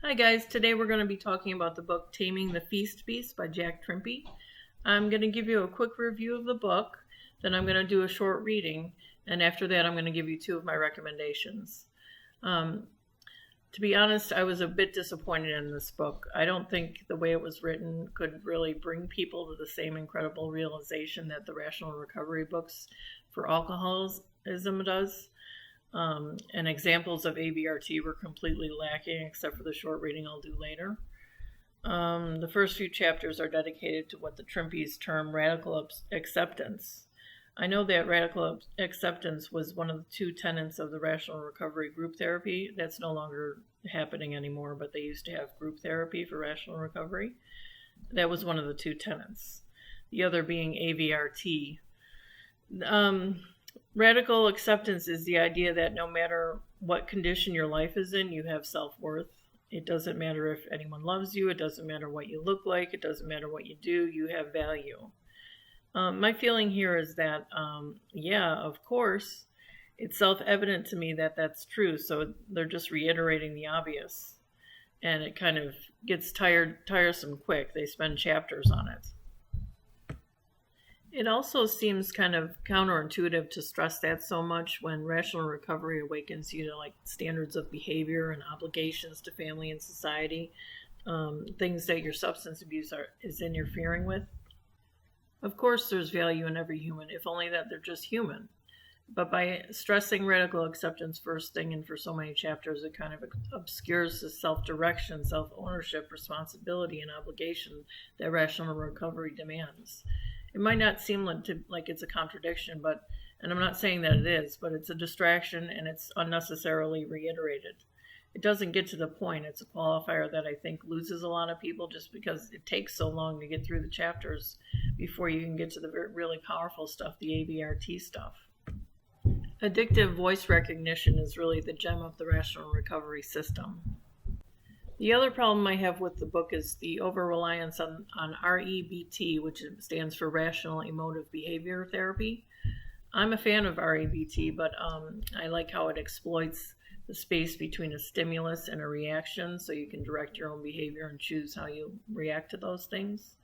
Hi guys, today we're going to be talking about the book Taming the Feast Beast by Jack Trimpey. I'm going to give you a quick review of the book, then I'm going to do a short reading, and after that I'm going to give you two of my recommendations. To be honest, I was a bit disappointed in this book. I don't think the way it was written could really bring people to the same incredible realization that the rational recovery books for alcoholism does. And examples of AVRT were completely lacking, except for the short reading I'll do later. The first few chapters are dedicated to what the Trimpeys term radical acceptance. I know that radical acceptance was one of the two tenets of the rational recovery group therapy. That's no longer happening anymore, but they used to have group therapy for rational recovery. That was one of the two tenets. The other being AVRT. Radical acceptance is the idea that no matter what condition your life is in, you have self-worth. It doesn't matter if anyone loves you. It doesn't matter what you look like. It doesn't matter what you do. You have value. My feeling here is that, yeah, of course, it's self-evident to me that that's true. So they're just reiterating the obvious. And it kind of gets tiresome quick. They spend chapters on it. It also seems kind of counterintuitive to stress that so much when rational recovery awakens you to like standards of behavior and obligations to family and society, things that your substance abuse is interfering with. Of course, there's value in every human, if only that they're just human. But by stressing radical acceptance first thing and for so many chapters, it kind of obscures the self-direction, self-ownership, responsibility, and obligation that rational recovery demands. It might not seem like it's a contradiction, and I'm not saying that it is, but it's a distraction and it's unnecessarily reiterated. It doesn't get to the point. It's a qualifier that I think loses a lot of people just because it takes so long to get through the chapters before you can get to the really powerful stuff, the AVRT stuff. Addictive voice recognition is really the gem of the rational recovery system. The other problem I have with the book is the over-reliance on REBT, which stands for Rational Emotive Behavior Therapy. I'm a fan of REBT, but I like how it exploits the space between a stimulus and a reaction, so you can direct your own behavior and choose how you react to those things.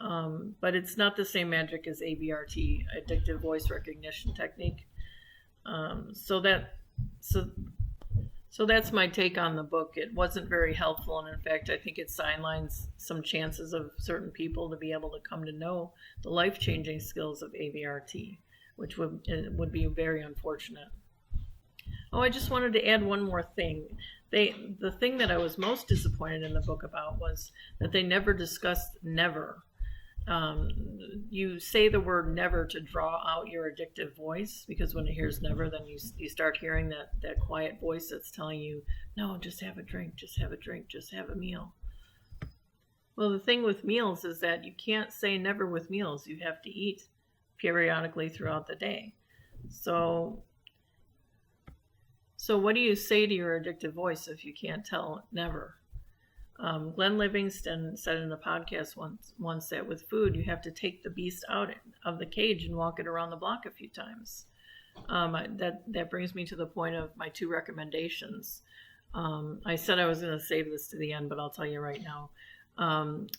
But it's not the same magic as AVRT, Addictive Voice Recognition Technique. So that's my take on the book. It wasn't very helpful, and in fact, I think it sidelines some chances of certain people to be able to come to know the life-changing skills of AVRT, which would be very unfortunate. Oh, I just wanted to add one more thing. The thing that I was most disappointed in the book about was that they never discussed never. You say the word never to draw out your addictive voice, because when it hears never, then you start hearing that quiet voice that's telling you, no, just have a drink, just have a drink, just have a meal. Well, the thing with meals is that you can't say never with meals. You have to eat periodically throughout the day. So what do you say to your addictive voice if you can't tell never? Glenn Livingston said in a podcast once that with food, you have to take the beast out of the cage and walk it around the block a few times. That brings me to the point of my two recommendations. I said I was going to save this to the end, but I'll tell you right now.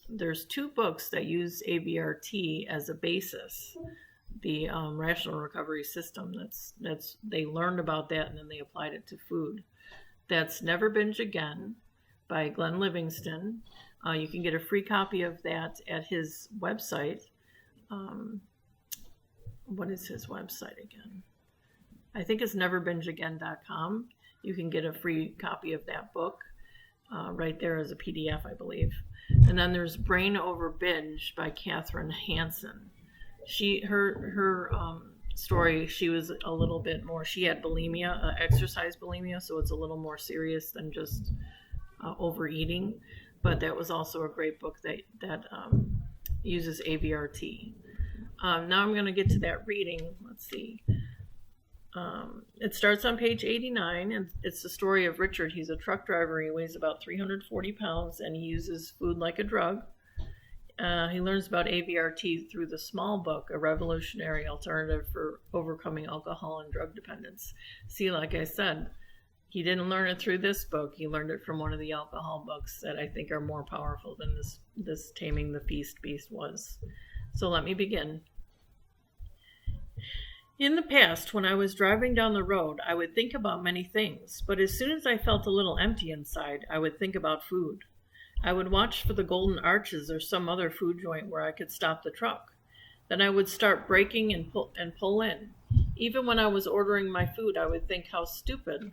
There's two books that use AVRT as a basis. The rational recovery system. They learned about that and then they applied it to food. That's Never Binge Again by Glenn Livingston. You can get a free copy of that at his website. What is his website again? I think it's neverbingeagain.com. You can get a free copy of that book right there as a PDF, I believe. And then there's Brain Over Binge by Kathryn Hansen. Her story, she was a little bit more, she had bulimia, exercise bulimia, so it's a little more serious than just overeating, but that was also a great book that uses AVRT. Now I'm going to get to that reading. Let's see. It starts on page 89, and it's the story of Richard. He's a truck driver. He weighs about 340 pounds, and he uses food like a drug. He learns about AVRT through the Small Book, a revolutionary alternative for overcoming alcohol and drug dependence. See, like I said, He didn't learn it through this book. He learned it from one of the alcohol books that I think are more powerful than this Taming the Feast Beast was. So let me begin. In the past, when I was driving down the road, I would think about many things, but as soon as I felt a little empty inside, I would think about food. I would watch for the Golden Arches or some other food joint where I could stop the truck. Then I would start braking and pull in. Even when I was ordering my food, I would think how stupid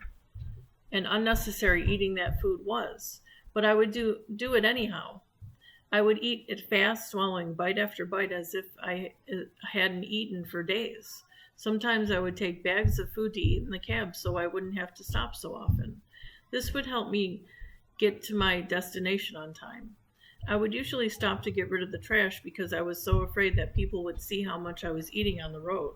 and unnecessary eating that food was, but I would do it anyhow. I would eat it fast, swallowing bite after bite as if I hadn't eaten for days. Sometimes I would take bags of food to eat in the cab so I wouldn't have to stop so often. This would help me get to my destination on time. I would usually stop to get rid of the trash because I was so afraid that people would see how much I was eating on the road.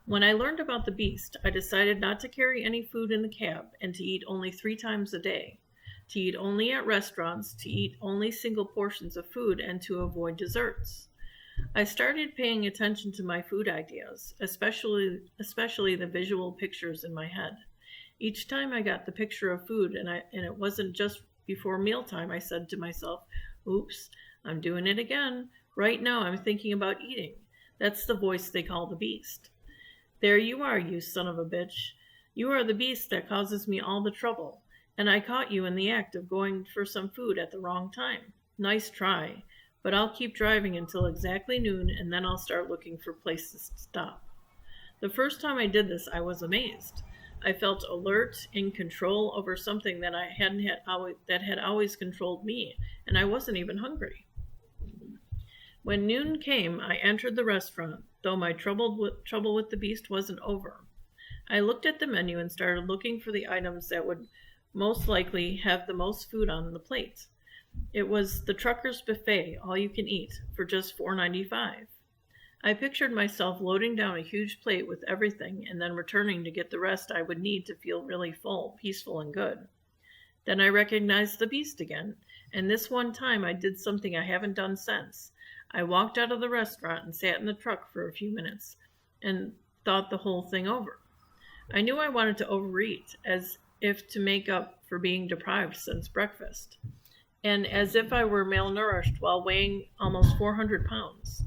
When I learned about the beast, I decided not to carry any food in the cab and to eat only 3 times a day, to eat only at restaurants, to eat only single portions of food, and to avoid desserts. I started paying attention to my food ideas, especially the visual pictures in my head. Each time I got the picture of food, and it wasn't just before mealtime, I said to myself, "Oops, I'm doing it again. Right now I'm thinking about eating." That's the voice they call the beast. "There you are, you son of a bitch. You are the beast that causes me all the trouble, and I caught you in the act of going for some food at the wrong time. Nice try, but I'll keep driving until exactly noon, and then I'll start looking for places to stop." The first time I did this, I was amazed. I felt alert, in control over something that had always controlled me, and I wasn't even hungry. When noon came, I entered the restaurant, though my trouble with the beast wasn't over. I looked at the menu and started looking for the items that would most likely have the most food on the plate. It was the trucker's buffet, all you can eat, for just $4.95. I pictured myself loading down a huge plate with everything and then returning to get the rest I would need to feel really full, peaceful, and good. Then I recognized the beast again, and this one time I did something I haven't done since. I walked out of the restaurant and sat in the truck for a few minutes and thought the whole thing over. I knew I wanted to overeat, as if to make up for being deprived since breakfast, and as if I were malnourished while weighing almost 400 pounds.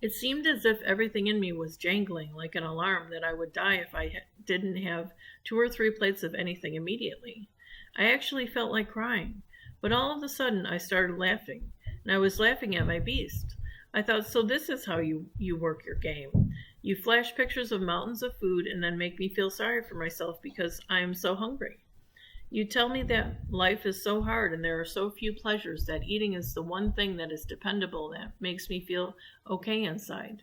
It seemed as if everything in me was jangling like an alarm that I would die if I didn't have 2 or 3 plates of anything immediately. I actually felt like crying, but all of a sudden I started laughing, and I was laughing at my beast. I thought, so this is how you work your game. You flash pictures of mountains of food and then make me feel sorry for myself because I am so hungry. You tell me that life is so hard and there are so few pleasures that eating is the one thing that is dependable that makes me feel okay inside.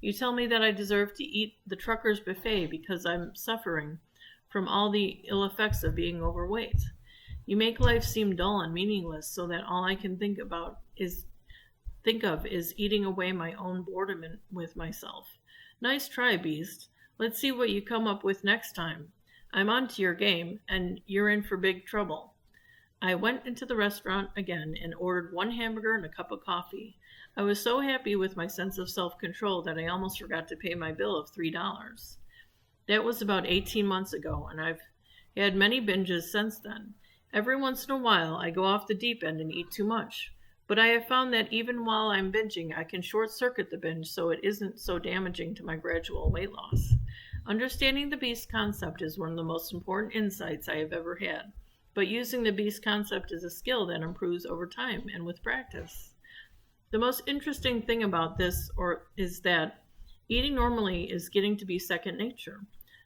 You tell me that I deserve to eat the trucker's buffet because I'm suffering from all the ill effects of being overweight. You make life seem dull and meaningless so that all I can think of is eating away my own boredom with myself. Nice try, beast. Let's see what you come up with next time. I'm onto your game, and you're in for big trouble. I went into the restaurant again and ordered 1 hamburger and a cup of coffee. I was so happy with my sense of self-control that I almost forgot to pay my bill of $3. That was about 18 months ago, and I've had many binges since then. Every once in a while, I go off the deep end and eat too much. But I have found that even while I'm binging, I can short-circuit the binge so it isn't so damaging to my gradual weight loss. Understanding the beast concept is one of the most important insights I have ever had, but using the beast concept is a skill that improves over time and with practice. The most interesting thing about this is that eating normally is getting to be second nature.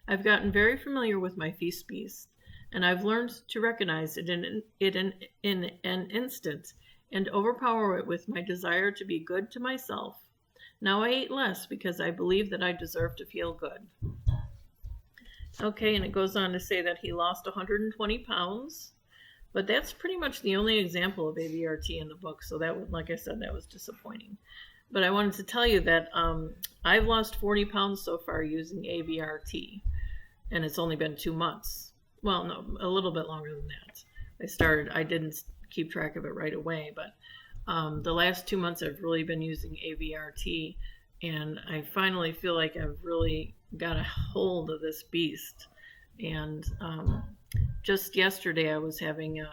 I've gotten very familiar with my feast beast, and I've learned to recognize it in an instant and overpower it with my desire to be good to myself. Now I eat less because I believe that I deserve to feel good. Okay, and it goes on to say that he lost 120 pounds, but that's pretty much the only example of AVRT in the book, so that, like I said, that was disappointing. But I wanted to tell you that I've lost 40 pounds so far using AVRT, and it's only been 2 months. Well, no, a little bit longer than that. I didn't keep track of it right away, but the last 2 months I've really been using AVRT, and I finally feel like I've really got a hold of this beast. And just yesterday I was having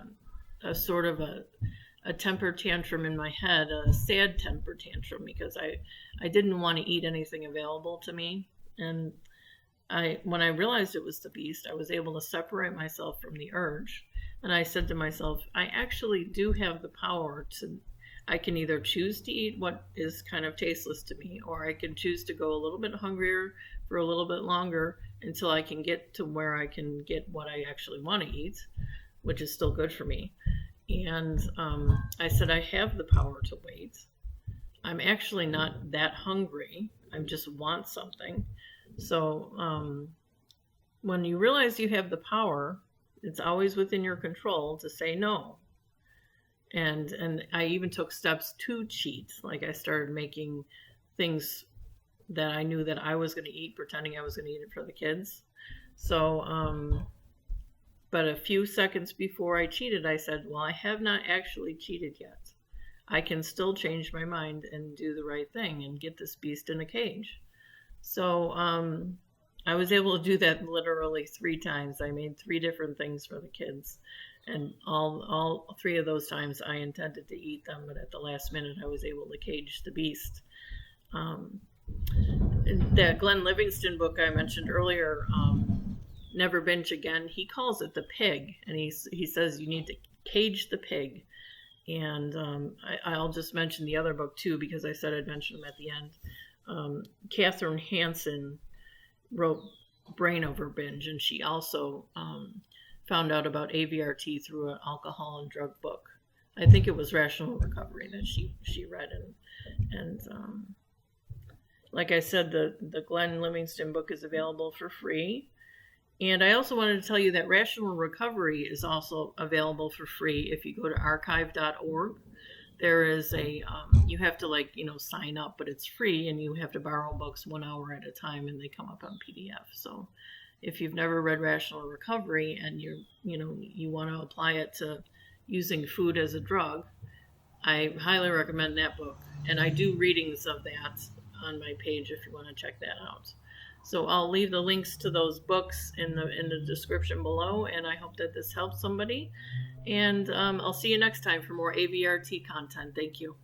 a sort of a temper tantrum in my head, a sad temper tantrum, because I didn't want to eat anything available to me. And when I realized it was the beast, I was able to separate myself from the urge. And I said to myself, I actually do have the power to, I can either choose to eat what is kind of tasteless to me, or I can choose to go a little bit hungrier for a little bit longer until I can get to where I can get what I actually want to eat, which is still good for me. And I said, I have the power to wait. I'm actually not that hungry. I just want something. So when you realize you have the power, it's always within your control to say no. And I even took steps to cheat. Like I started making things that I knew that I was going to eat, pretending I was going to eat it for the kids. So, but a few seconds before I cheated, I said, well, I have not actually cheated yet. I can still change my mind and do the right thing and get this beast in a cage. So I was able to do that literally 3 times. I made 3 different things for the kids. And all 3 of those times I intended to eat them, but at the last minute I was able to cage the beast. That Glenn Livingston book I mentioned earlier, Never Binge Again, he calls it the pig. And he says you need to cage the pig. And I'll just mention the other book too, because I said I'd mention them at the end. Kathryn Hansen wrote Brain Over Binge, and she also found out about AVRT through an alcohol and drug book. I think it was Rational Recovery that she read, and like I said, the Glenn Livingston book is available for free. And I also wanted to tell you that Rational Recovery is also available for free if you go to archive.org. There is you have to sign up, but it's free, and you have to borrow books 1 hour at a time, and they come up on PDF. So if you've never read Rational Recovery and you want to apply it to using food as a drug, I highly recommend that book. And I do readings of that on my page if you want to check that out. So I'll leave the links to those books in the description below, and I hope that this helps somebody. And I'll see you next time for more AVRT content. Thank you.